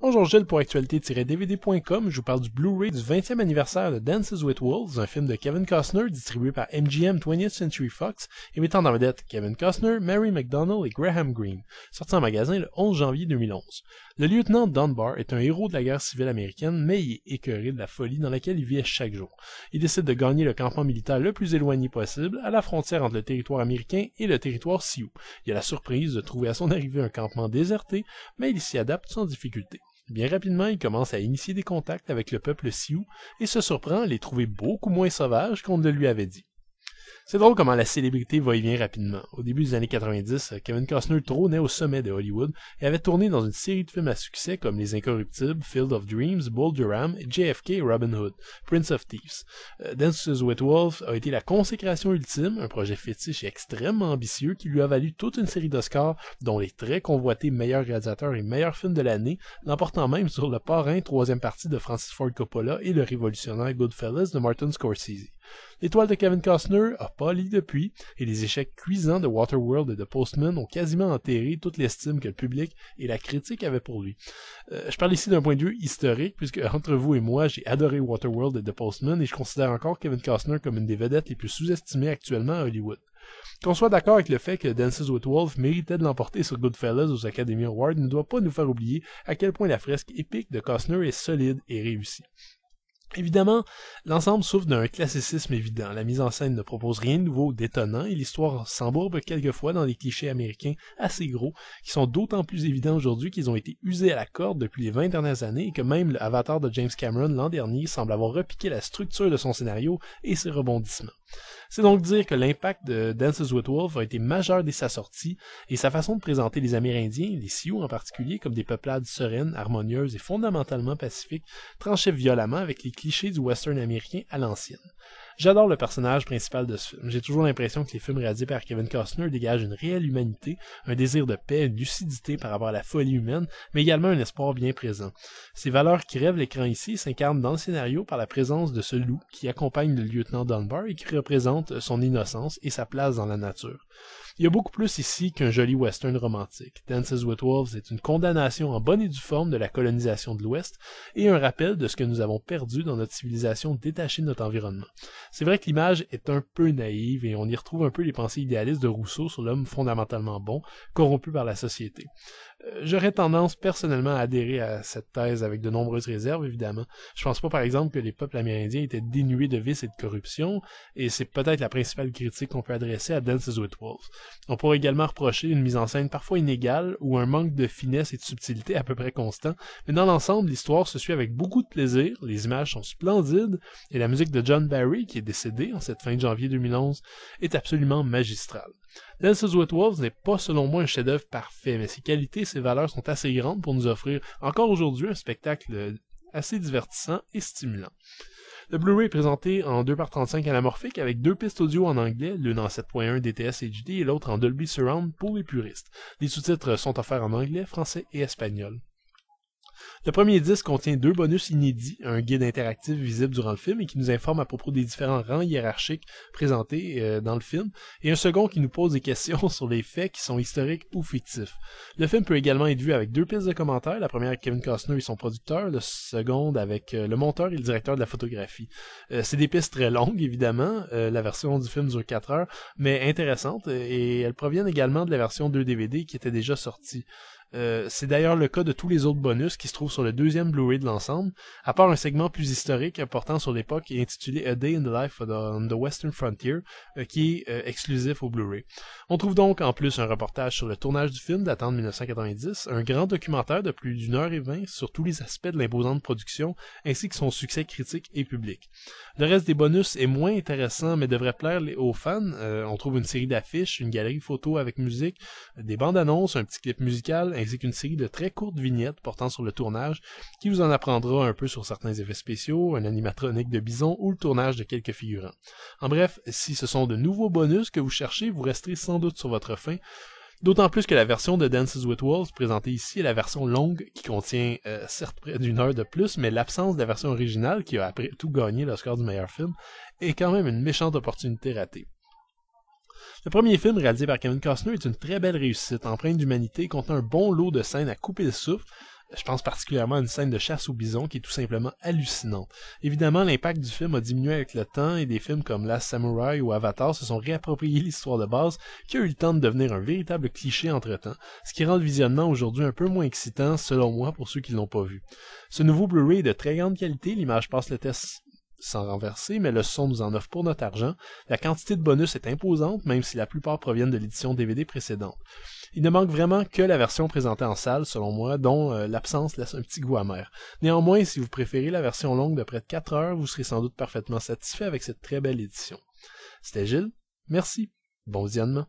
Bonjour Gilles pour actualité-dvd.com, je vous parle du Blu-ray du 20e anniversaire de Dances with Wolves, un film de Kevin Costner distribué par MGM 20th Century Fox et mettant en vedette Kevin Costner, Mary McDonnell et Graham Greene, sorti en magasin le 11 janvier 2011. Le lieutenant Dunbar est un héros de la guerre civile américaine, mais il est écœuré de la folie dans laquelle il vit chaque jour. Il décide de gagner le campement militaire le plus éloigné possible, à la frontière entre le territoire américain et le territoire Sioux. Il a la surprise de trouver à son arrivée un campement déserté, mais il s'y adapte sans difficulté. Bien rapidement, il commence à initier des contacts avec le peuple Sioux et se surprend à les trouver beaucoup moins sauvages qu'on ne lui avait dit. C'est drôle comment la célébrité va et vient rapidement. Au début des années 90, Kevin Costner trônait au sommet de Hollywood et avait tourné dans une série de films à succès comme Les Incorruptibles, Field of Dreams, Bull Durham, JFK et Robin Hood, Prince of Thieves. Dances with Wolves a été la consécration ultime, un projet fétiche et extrêmement ambitieux qui lui a valu toute une série d'Oscars, dont les très convoités meilleurs réalisateurs et meilleurs films de l'année, l'emportant même sur Le Parrain, troisième partie de Francis Ford Coppola et le révolutionnaire Goodfellas de Martin Scorsese. L'étoile de Kevin Costner a pâli depuis, et les échecs cuisants de Waterworld et de Postman ont quasiment enterré toute l'estime que le public et la critique avaient pour lui. Je parle ici d'un point de vue historique, puisque entre vous et moi, j'ai adoré Waterworld et The Postman, et je considère encore Kevin Costner comme une des vedettes les plus sous-estimées actuellement à Hollywood. Qu'on soit d'accord avec le fait que Dances with Wolves méritait de l'emporter sur Goodfellas aux Academy Awards ne doit pas nous faire oublier à quel point la fresque épique de Costner est solide et réussie. Évidemment, l'ensemble souffre d'un classicisme évident. La mise en scène ne propose rien de nouveau ou d'étonnant et l'histoire s'embourbe quelquefois dans des clichés américains assez gros qui sont d'autant plus évidents aujourd'hui qu'ils ont été usés à la corde depuis les 20 dernières années et que même le Avatar de James Cameron l'an dernier semble avoir repiqué la structure de son scénario et ses rebondissements. C'est donc dire que l'impact de Dances with Wolves a été majeur dès sa sortie, et sa façon de présenter les Amérindiens, les Sioux en particulier, comme des peuplades sereines, harmonieuses et fondamentalement pacifiques, tranchait violemment avec les clichés du western américain à l'ancienne. J'adore le personnage principal de ce film. J'ai toujours l'impression que les films réalisés par Kevin Costner dégagent une réelle humanité, un désir de paix, une lucidité par rapport à la folie humaine, mais également un espoir bien présent. Ces valeurs qui rêvent l'écran ici s'incarnent dans le scénario par la présence de ce loup qui accompagne le lieutenant Dunbar et qui représente son innocence et sa place dans la nature. Il y a beaucoup plus ici qu'un joli western romantique. Dances with Wolves est une condamnation en bonne et due forme de la colonisation de l'Ouest et un rappel de ce que nous avons perdu dans notre civilisation détachée de notre environnement. C'est vrai que l'image est un peu naïve et on y retrouve un peu les pensées idéalistes de Rousseau sur l'homme fondamentalement bon, corrompu par la société. J'aurais tendance personnellement à adhérer à cette thèse avec de nombreuses réserves, évidemment. Je pense pas, par exemple, que les peuples amérindiens étaient dénués de vices et de corruption, et c'est peut-être la principale critique qu'on peut adresser à Dances with Wolves. On pourrait également reprocher une mise en scène parfois inégale ou un manque de finesse et de subtilité à peu près constant, mais dans l'ensemble, l'histoire se suit avec beaucoup de plaisir, les images sont splendides, et la musique de John Barry, qui est décédé en cette fin de janvier 2011, est absolument magistrale. Dances with Wolves n'est pas selon moi un chef-d'œuvre parfait, mais ses qualités et ses valeurs sont assez grandes pour nous offrir encore aujourd'hui un spectacle assez divertissant et stimulant. Le Blu-ray est présenté en 2x35 anamorphique avec deux pistes audio en anglais, l'une en 7.1 DTS HD et l'autre en Dolby Surround pour les puristes. Les sous-titres sont offerts en anglais, français et espagnol. Le premier disque contient deux bonus inédits, un guide interactif visible durant le film et qui nous informe à propos des différents rangs hiérarchiques présentés dans le film, et un second qui nous pose des questions sur les faits qui sont historiques ou fictifs. Le film peut également être vu avec deux pistes de commentaires, la première avec Kevin Costner et son producteur, la seconde avec le monteur et le directeur de la photographie. C'est des pistes très longues, évidemment, la version du film dure 4 heures, mais intéressantes, et elles proviennent également de la version 2 DVD qui était déjà sortie. C'est d'ailleurs le cas de tous les autres bonus qui se trouvent sur le deuxième Blu-ray de l'ensemble, à part un segment plus historique portant sur l'époque et intitulé A Day in the Life on the Western Frontier, qui est exclusif au Blu-ray. On trouve donc en plus un reportage sur le tournage du film datant de 1990, un grand documentaire de plus d'1h20 sur tous les aspects de l'imposante production, ainsi que son succès critique et public. Le reste des bonus est moins intéressant, mais devrait plaire aux fans. On trouve une série d'affiches, une galerie photo avec musique, des bandes annonces, un petit clip musical, ainsi qu'une série de très courtes vignettes portant sur le tournage, qui vous en apprendra un peu sur certains effets spéciaux, un animatronique de bison ou le tournage de quelques figurants. En bref, si ce sont de nouveaux bonus que vous cherchez, vous resterez sans doute sur votre faim, d'autant plus que la version de Dances with Wolves présentée ici est la version longue qui contient certes près d'1 heure de plus, mais l'absence de la version originale, qui a après tout gagné l'Oscar du meilleur film, est quand même une méchante opportunité ratée. Le premier film réalisé par Kevin Costner est une très belle réussite, empreinte d'humanité, contenant un bon lot de scènes à couper le souffle, Je pense particulièrement à une scène de chasse au bison qui est tout simplement hallucinante. Évidemment, l'impact du film a diminué avec le temps et des films comme Last Samurai ou Avatar se sont réappropriés l'histoire de base qui a eu le temps de devenir un véritable cliché entre-temps, ce qui rend le visionnement aujourd'hui un peu moins excitant selon moi pour ceux qui l'ont pas vu. Ce nouveau Blu-ray est de très grande qualité, l'image passe le test sans renverser, mais le son nous en offre pour notre argent. La quantité de bonus est imposante, même si la plupart proviennent de l'édition DVD précédente. Il ne manque vraiment que la version présentée en salle, selon moi, dont l'absence laisse un petit goût amer. Néanmoins, si vous préférez la version longue de près de 4 heures, vous serez sans doute parfaitement satisfait avec cette très belle édition. C'était Gilles, merci, bon visionnement.